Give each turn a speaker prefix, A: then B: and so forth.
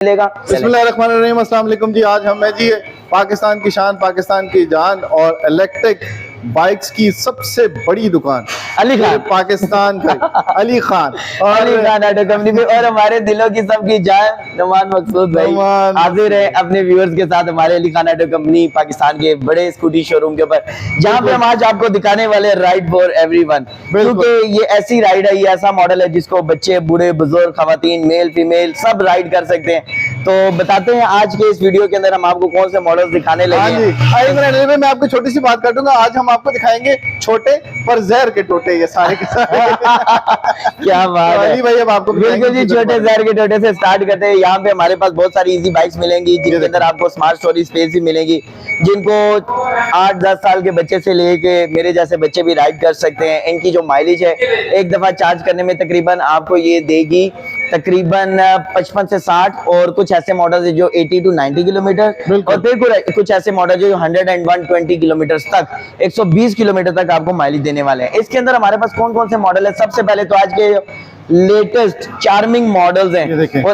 A: मिलेगा।
B: बिस्मिल्लाहिर्रहमानिर्रहीम, अस्सलाम वालेकुम जी। आज हम जी पाकिस्तान की शान, पाकिस्तान की जान और इलेक्ट्रिक बाइक्स की सबसे बड़ी दुकान
A: अली खान
B: पाकिस्तान का अली खान
A: अली खान ऑटो कंपनी पे, और हमारे दिलों की सबकी जान नुमान मकसूद भाई हाजिर है अपने व्यूअर्स के साथ हमारे अली खान ऑटो कंपनी पाकिस्तान के बड़े स्कूटी शोरूम के ऊपर, जहां पे हम आज आपको दिखाने वाले राइड फॉर एवरीवन। क्योंकि ये ऐसी राइड है, ये ऐसा मॉडल है जिसको बच्चे, बूढ़े, बुजुर्ग, खवातीन, मेल फीमेल सब राइड कर सकते हैं। तो बताते हैं आज के इस वीडियो के अंदर हम आपको कौन से मॉडल्स दिखाने लगे हैं।
B: एक मिनट, मैं आपको छोटी सी बात कर दूंगा। आज हम आपको दिखाएंगे छोटे पर जहर के टोटे, ये सारे के सारे
A: क्या बात है
B: अली भाई, अब आपको
A: बिल्कुल जी। छोटे जहर के टोटे से स्टार्ट करते हैं। यहाँ पे हमारे पास बहुत सारी इजी बाइक्स मिलेंगी जिनके अंदर आपको स्मार्ट स्टोरेज स्पेस भी मिलेगी, जिनको 8-10 साल के बच्चे से लेके मेरे जैसे बच्चे भी राइड कर सकते हैं। इनकी जो माइलेज है एक दफा चार्ज करने में तकरीबन आपको ये देगी तकरीबन 55 से 60, और कुछ ऐसे मॉडल है जो 80 to 90 किलोमीटर, और फिर कुछ ऐसे मॉडल जो 100 and 120 किलोमीटर तक, 120 किलोमीटर तक आपको माइलेज देने वाले हैं। इसके अंदर हमारे पास कौन कौन से मॉडल है? सबसे पहले तो आज के लेटेस्ट चार्मिंग मॉडल्स हैं।